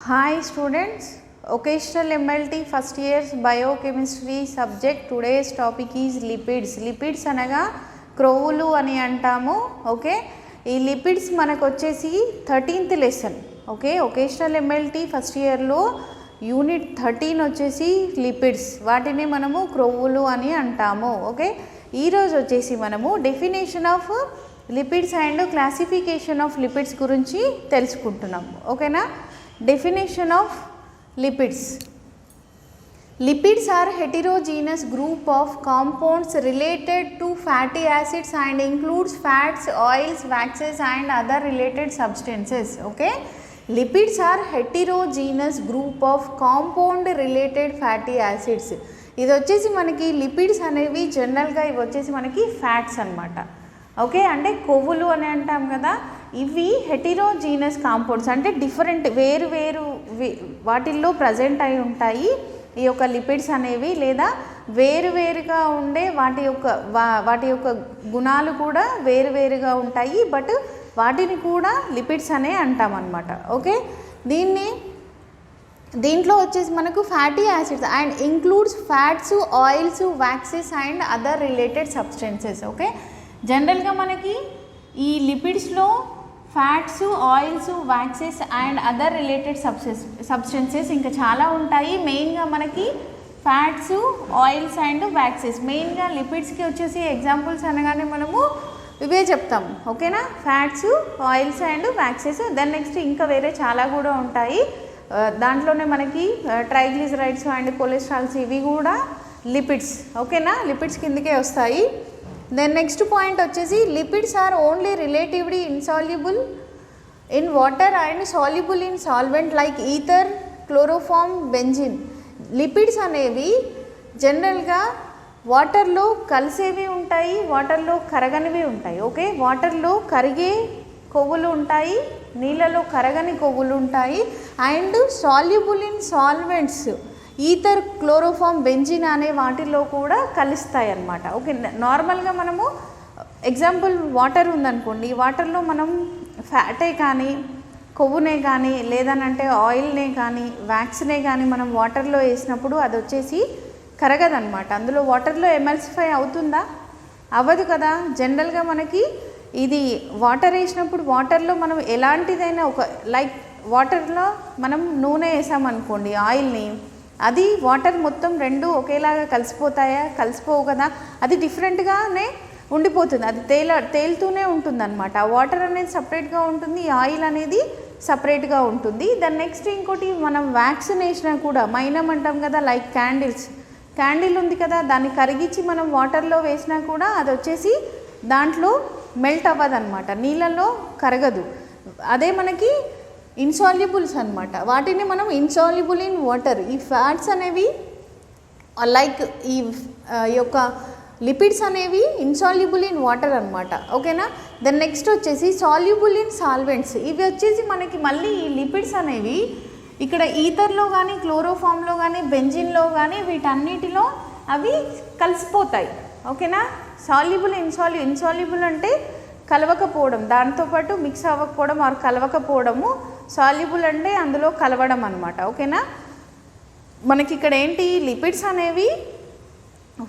Hi students, occasional MLT first year's biochemistry subject. Today's topic is lipids. Lipids అనగా క్రొవ్వులు అని అంటాము. Okay, ఈ lipids మనకు వచ్చేసి 13th lesson. Okay, vocational MLT first ఇయర్లో యూనిట్ 13 వచ్చేసి లిపిడ్స్, వాటిని మనము క్రొవ్వులు అని అంటాము. ఓకే, ఈరోజు వచ్చేసి మనము definition of lipids and classification of lipids గురించి తెలుసుకుంటున్నాము. ఓకేనా. Definition of lipids. Lipids are heterogeneous group of compounds related to fatty acids and includes fats, oils, waxes and other related substances. Okay, lipids are heterogeneous group of compound related fatty acids. ఇది వచ్చేసి మనకి lipids అనేవి జనరల్గా ఇవి వచ్చేసి మనకి fats అన్నమాట. Okay, అంటే కొవ్వులు అని అంటాం కదా, ఇవి హెటిరోజీనస్ కాంపౌండ్స్, అంటే డిఫరెంట్ వేరు వేరు వాటిల్లో ప్రజెంట్ అయి ఉంటాయి ఈ యొక్క లిపిడ్స్ అనేవి, లేదా వేరువేరుగా ఉండే వాటి యొక్క గుణాలు కూడా వేరువేరుగా ఉంటాయి, బట్ వాటిని కూడా లిపిడ్స్ అనే అంటాం అన్నమాట. ఓకే, దీంట్లో వచ్చేసి మనకు fatty acids and includes fats, oils, waxes and other related substances. Okay, జనరల్గా మనకి ఈ లిపిడ్స్లో fats, oils, waxes and other related substances ఇంకా చాలా ఉంటాయి. మెయిన్గా మనకి ఫ్యాట్స్, ఆయిల్స్ అండ్ వ్యాక్సెస్, మెయిన్గా లిపిడ్స్కి వచ్చేసి ఎగ్జాంపుల్స్ అనగానే మనము ఇవే చెప్తాము. ఓకేనా, fats, oils and waxes. Then next ఇంకా వేరే చాలా కూడా ఉంటాయి, దాంట్లోనే మనకి ట్రైగ్లిజరైడ్స్ అండ్ కొలెస్ట్రాల్స్, ఇవి కూడా లిపిడ్స్. ఓకేనా, లిపిడ్స్ కిందకే వస్తాయి. దెన్ నెక్స్ట్ పాయింట్ వచ్చేసి lipids are only relatively insoluble in water and soluble in solvent like ether, chloroform, benzene. Lipids అనేవి జనరల్గా వాటర్లో కలిసేవి ఉంటాయి, వాటర్లో కరగనివి ఉంటాయి. ఓకే, వాటర్లో కరిగే కొవ్వులు ఉంటాయి, నీళ్ళలో కరగని కొవ్వులు ఉంటాయి, and soluble in solvents ether, chloroform, benzene అనే వాటిల్లో కూడా కలుస్తాయి అన్నమాట. ఓకే, నార్మల్గా మనము ఎగ్జాంపుల్ వాటర్ ఉందనుకోండి, వాటర్లో మనం ఫ్యాటే కానీ కొవ్వునే కానీ లేదనంటే ఆయిల్నే కానీ వ్యాక్స్నే కానీ మనం వాటర్లో వేసినప్పుడు అది వచ్చేసి కరగదనమాట. అందులో వాటర్లో ఎమల్సిఫై అవుతుందా? అవ్వదు కదా. జనరల్గా మనకి ఇది వాటర్ వేసినప్పుడు వాటర్లో మనం ఎలాంటిదైనా ఒక లైక్ వాటర్లో మనం నూనె వేసామనుకోండి, ఆయిల్ని, అది వాటర్ మొత్తం రెండు ఒకేలాగా కలిసిపోతాయా? కలిసిపోవు కదా, అది డిఫరెంట్గానే ఉండిపోతుంది, అది తేలుతూనే ఉంటుంది అనమాట. ఆ వాటర్ అనేది సపరేట్గా ఉంటుంది, ఈ ఆయిల్ అనేది సపరేట్గా ఉంటుంది. దాని నెక్స్ట్ ఇంకోటి మనం వ్యాక్సిన్ వేసినా కూడా, మైనం అంటాం కదా, లైక్ క్యాండిల్ ఉంది కదా, దాన్ని కరిగించి మనం వాటర్లో వేసినా కూడా అది వచ్చేసి దాంట్లో మెల్ట్ అవ్వదన్నమాట, నీళ్ళల్లో కరగదు. అదే మనకి ఇన్సాల్యుబుల్స్ అనమాట, వాటిని మనం ఇన్సాల్యుబుల్ ఇన్ వాటర్. ఈ ఫ్యాట్స్ అనేవి లైక్ ఈ యొక్క లిపిడ్స్ అనేవి ఇన్సాల్యుబుల్ ఇన్ వాటర్ అనమాట. ఓకేనా. దెన్ నెక్స్ట్ వచ్చేసి సాల్యుబుల్ ఇన్ సాల్వెంట్స్. ఇవి వచ్చేసి మనకి మళ్ళీ ఈ లిపిడ్స్ అనేవి ఇక్కడ ఈథర్లో కానీ, క్లోరోఫామ్లో కానీ, బెంజిన్లో కానీ, వీటన్నిటిలో అవి కలిసిపోతాయి. ఓకేనా. సాల్యుబుల్, ఇన్సాల్యుబుల్ అంటే కలవకపోవడం, దాంతోపాటు మిక్స్ అవ్వకపోవడం ఆర్ కలవకపోవడము. సాల్యుబుల్ అంటే అందులో కలవడం అనమాట. ఓకేనా. మనకి ఇక్కడ ఏంటి, లిపిడ్స్ అనేవి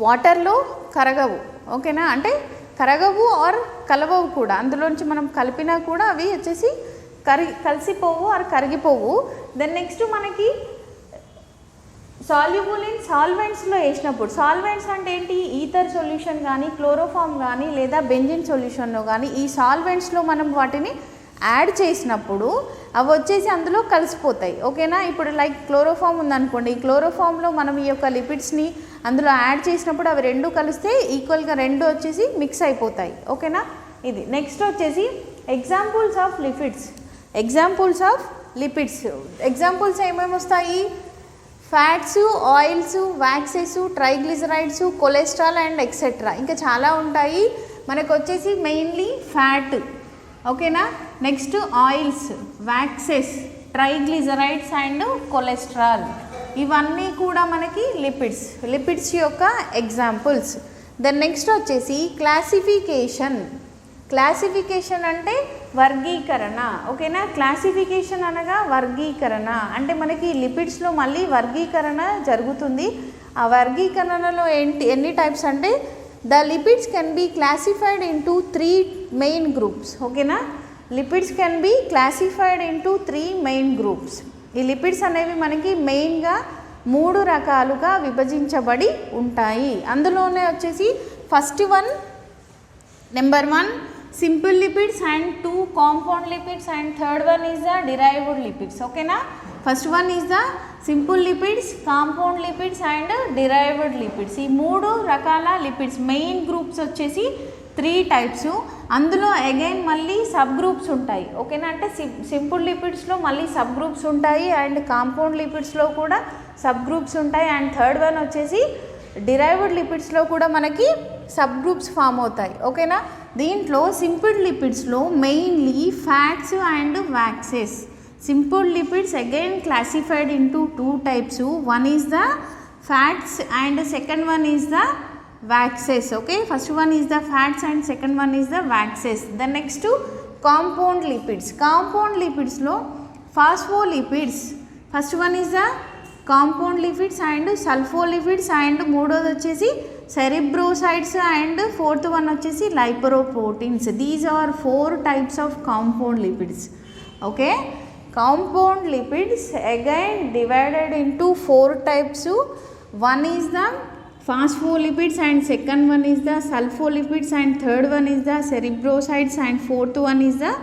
వాటర్లో కరగవు. ఓకేనా, అంటే కరగవు ఆర్ కలవవు కూడా, అందులోంచి మనం కలిపినా కూడా అవి వచ్చేసి కలిసిపోవు ఆర్ కరిగిపోవు. దెన్ నెక్స్ట్ మనకి సాల్యుబుల్ ఇన్ సాల్వెంట్స్లో వేసినప్పుడు, సాల్వెంట్స్ అంటే ఏంటి, ఈథర్ సొల్యూషన్ కానీ, క్లోరోఫామ్ కానీ, లేదా బెంజిన్ సొల్యూషన్లో కానీ, ఈ సాల్వెంట్స్లో మనం వాటిని యాడ్ చేసినప్పుడు అవి వచ్చేసి అందులో కలిసిపోతాయి. ఓకేనా. ఇప్పుడు లైక్ క్లోరోఫామ్ ఉందనుకోండి, ఈ క్లోరోఫామ్లో మనం ఈ యొక్క లిపిడ్స్ని అందులో యాడ్ చేసినప్పుడు అవి రెండు కలిస్తే ఈక్వల్గా రెండు వచ్చేసి మిక్స్ అయిపోతాయి. ఓకేనా. ఇది నెక్స్ట్ వచ్చేసి ఎగ్జాంపుల్స్ ఆఫ్ లిపిడ్స్. ఎగ్జాంపుల్స్ ఏమేమి వస్తాయి, fats, oils, waxes, triglycerides, cholesterol and etcetera. ఇంకా చాలా ఉంటాయి. మనకు వచ్చేసి మెయిన్లీ ఫ్యాట్. ఓకేనా. Next oils, waxes, triglycerides and cholesterol, ఇవన్నీ కూడా మనకి లిపిడ్స్ యొక్క ఎగ్జాంపుల్స్. దెన్ నెక్స్ట్ వచ్చేసి క్లాసిఫికేషన్ అంటే వర్గీకరణ, ఓకేనా. క్లాసిఫికేషన్ అనగా వర్గీకరణ, అంటే మనకి లిపిడ్స్లో మళ్ళీ వర్గీకరణ జరుగుతుంది. ఆ వర్గీకరణలో ఎన్ని టైప్స్ అంటే the lipids can be classified into 3 main groups, ఓకేనా. Lipids can be classified into 3 main groups. ఈ లిపిడ్స్ అనేవి మనకి మెయిన్గా 3 రకాలుగా విభజించబడి ఉంటాయి. అందులోనే వచ్చేసి first one, number 1 simple lipids and 2 compound lipids and third one is the derived lipids, ఓకేనా. First one is the simple lipids, compound lipids and derived lipids. ఈ 3 రకాల లిపిడ్స్ మెయిన్ గ్రూప్స్ వచ్చేసి 3 టైప్స్. అందులో అగైన్ మళ్ళీ sub groups ఉంటాయి, ఓకేనా. అంటే simple లిపిడ్స్లో మళ్ళీ సబ్ గ్రూప్స్ ఉంటాయి అండ్ కాంపౌండ్ లిపిడ్స్లో కూడా సబ్ గ్రూప్స్ ఉంటాయి అండ్ థర్డ్ వన్ వచ్చేసి డిరైవ్డ్ లిపిడ్స్లో కూడా మనకి సబ్ గ్రూప్స్ ఫామ్ అవుతాయి, ఓకేనా. దీంట్లో సింపుల్ లిపిడ్స్లో mainly fats and waxes. Simple lipids again classified into 2 types. One is the fats and second one is the waxes, okay. First one is the fats and second one is the waxes. The next to compound lipids. Compound lipids lo phospholipids. First one is the compound lipids and sulfolipids and మూడోది వచ్చేసి cerebrosides and fourth one వచ్చేసి lipoproteins. These are 4 types of compound lipids, okay. Compound lipids again divided into 4 types. One is the phospholipids and second one is the sulfolipids and third one is the cerebrosides and fourth one is the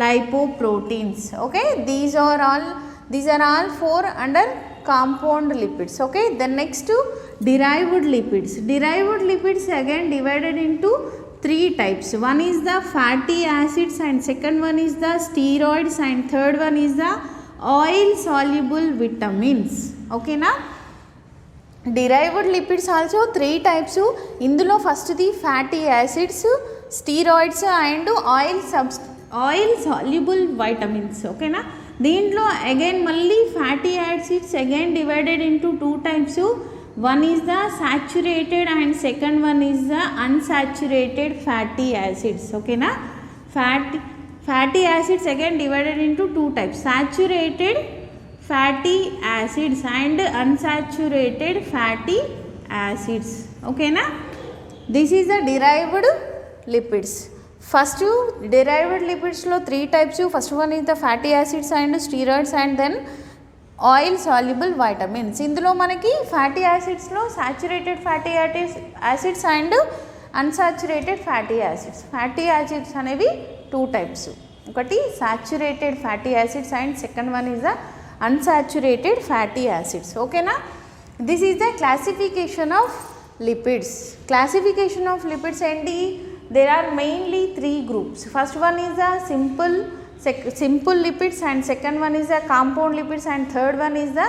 lipoproteins, okay. These are all 4 under compound lipids, okay. Then next to derived lipids. Derived lipids again divided into 3 types. One is the fatty acids and second one is the steroids and third one is the oil soluble vitamins, okay na. Derived lipids also 3 types. ఇందులో ఫస్ట్ది fatty acids, steroids and oil soluble vitamins, ఓకేనా. దీంట్లో again మళ్ళీ fatty acids again divided into 2 types. One is the saturated and second one is the unsaturated fatty acids, ఓకేనా. Fatty acids again divided into 2 types. Saturated fatty acids and unsaturated fatty acids, okay na. This is the derived lipids. First derived lipids lo 3 types. First one is the fatty acids and steroids and then oil soluble vitamins. ఇందులో మనకి fatty acids లో saturated fatty acids and unsaturated fatty acids. Fatty acids అనేవి 2 types. ఒకటి saturated fatty acids and second one is the unsaturated fatty acids, okay na. This is the classification of lipids. Classification of lipids enti there are mainly 3 groups. First one is the simple lipids and second one is the compound lipids and third one is the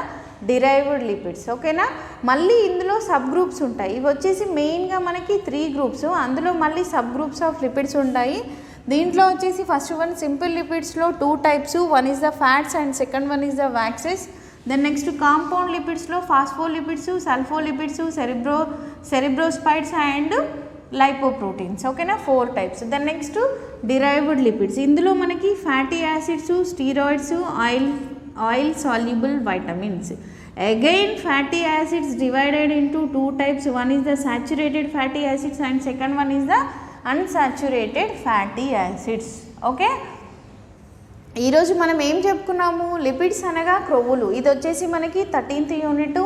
derived lipids, okay na. మళ్ళీ ఇందులో sub groups ఉంటాయి. ఇవి వచ్చేసి మెయిన్గా మనకి 3 groups, అందులో మళ్ళీ sub groups of lipids ఉంటాయి. దీంట్లో వచ్చేసి ఫస్ట్ వన్ సింపుల్ లిపిడ్స్లో 2 types. One is the fats and second one is the waxes. Then next compound లిపిడ్స్లో phospholipids, sulfolipids, cerebrosides and lipoproteins, ఓకేనా. 4 types. Then next derived lipids. ఇందులో మనకి fatty acids, steroids, oil soluble vitamins. Again fatty acids divided into 2 types. One is the saturated fatty acids and second one is the unsaturated fatty acids, okay. ఈరోజు మనం ఏం చెప్పుకున్నాము, lipids అనగా క్రొవ్వులు. ఇది వచ్చేసి మనకి 13th యూనిట్.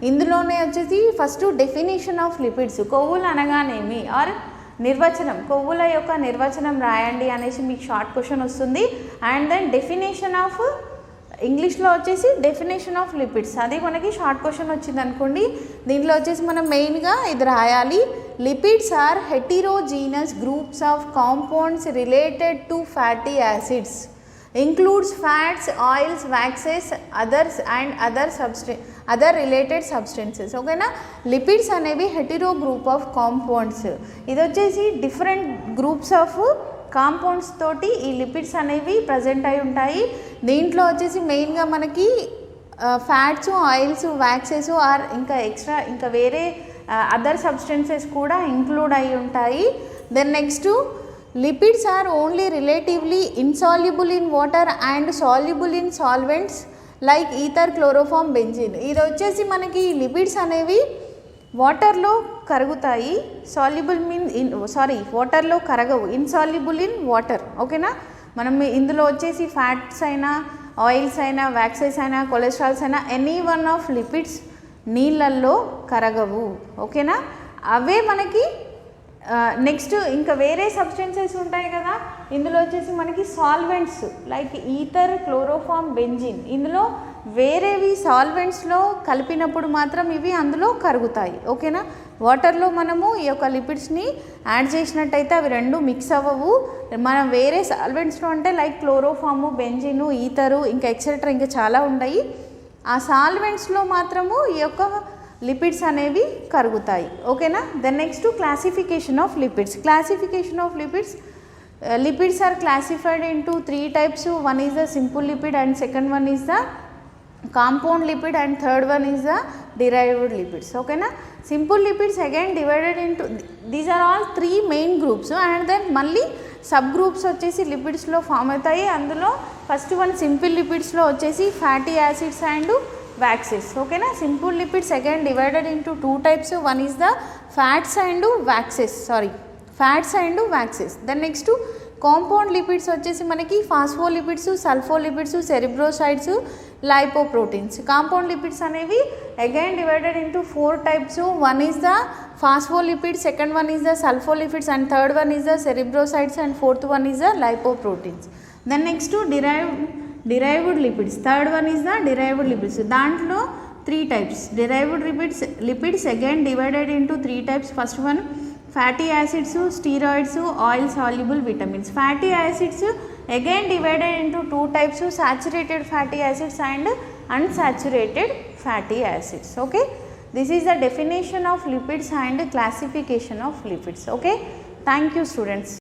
ఇందులోనే వచ్చేసి ఫస్ట్ డెఫినేషన్ ఆఫ్ లిపిడ్స్, కొవ్వులు అనగానేమి ఆర్ నిర్వచనం, కొవ్వుల యొక్క నిర్వచనం రాయండి అనేసి మీకు షార్ట్ క్వశ్చన్ వస్తుంది. అండ్ దెన్ డెఫినేషన్ ఆఫ్ ఇంగ్లీష్లో వచ్చేసి డెఫినేషన్ ఆఫ్ లిపిడ్స్, అది మనకి షార్ట్ క్వశ్చన్ వచ్చింది అనుకోండి. దీంట్లో వచ్చేసి మనం మెయిన్గా ఇది రాయాలి. Lipids are heterogeneous groups of compounds related to fatty acids, includes fats, oils, waxes, others and other related substances, ఓకేనా. లిపిడ్స్ అనేవి హెటిరో గ్రూప్ ఆఫ్ కాంపౌండ్స్. ఇది వచ్చేసి డిఫరెంట్ గ్రూప్స్ ఆఫ్ కాంపౌండ్స్ తోటి ఈ లిపిడ్స్ అనేవి ప్రజెంట్ అయి ఉంటాయి. దీంట్లో వచ్చేసి మెయిన్గా మనకి ఫ్యాట్స్, ఆయిల్స్, వ్యాక్సెస్ ఆర్ ఇంకా వేరే అదర్ సబ్స్టెన్సెస్ కూడా ఇంక్లూడ్ అయి ఉంటాయి. Then next lipids are only relatively insoluble in water and soluble in solvents like ether, chloroform, benzene. ఇది వచ్చేసి మనకి లిపిడ్స్ అనేవి వాటర్లో కరుగుతాయి, సాల్యుబుల్ వాటర్లో కరగవు, ఇన్సాల్యుబుల్ ఇన్ వాటర్. ఓకేనా, మనం ఇందులో వచ్చేసి ఫ్యాట్స్ అయినా, ఆయిల్స్ అయినా, వ్యాక్సెస్ అయినా, కొలెస్ట్రాల్స్ అయినా, ఎనీ వన్ ఆఫ్ లిపిడ్స్ నీళ్ళల్లో కరగవు. ఓకేనా, అవే మనకి నెక్స్ట్ ఇంకా వేరే సబ్స్టెన్సెస్ ఉంటాయి కదా, ఇందులో వచ్చేసి మనకి solvents like ether, chloroform, benzene, ఇందులో వేరేవి సాల్వెంట్స్లో కలిపినప్పుడు మాత్రం ఇవి అందులో కరుగుతాయి. ఓకేనా, వాటర్లో మనము ఈ యొక్క లిపిడ్స్ని యాడ్ చేసినట్టయితే అవి రెండు మిక్స్ అవ్వవు. మనం వేరే సాల్వెంట్స్లో అంటే లైక్ క్లోరోఫాము, బెంజిను, ఈథరు, ఇంకా ఎక్సెట్రా ఇంకా చాలా ఉంటాయి. ఆ సాల్వెంట్స్లో మాత్రము ఈ యొక్క లిపిడ్స్ అనేవి కరుగుతాయి. ఓకేనా, then next classification of lipids. Classification of lipids, lipids are classified into 3 types. One is the simple lipid and second one is the compound lipid and third one is the derived lipids. Okay na, simple lipids again divided into, these are all 3 main groups and then malli subgroups వచ్చేసి lipids లో form అవుతాయి. అందులో first one simple lipids లో వచ్చేసి fatty acids and waxes. Okay na, simple lipids again divided into 2 types. One is the fats and waxes, fats and waxes. Then next compound lipids వచ్చేసి మనకి phospholipids, sulfolipids, cerebrosides, lipoproteins. Compound lipids అనేవి again divided into 4 types. One is the phospholipids, second one is the sulfolipids and third one is the cerebrosides and fourth one is the lipoproteins. Then next derived lipids, third one is the derived lipids. దాంట్లో 3 types derived lipids again divided into 3 types. First one fatty acids, steroids, oil soluble vitamins. Fatty acids again divided into 2 types, saturated fatty acids and unsaturated fatty acids. Okay, this is the definition of lipids and classification of lipids. Okay, thank you students.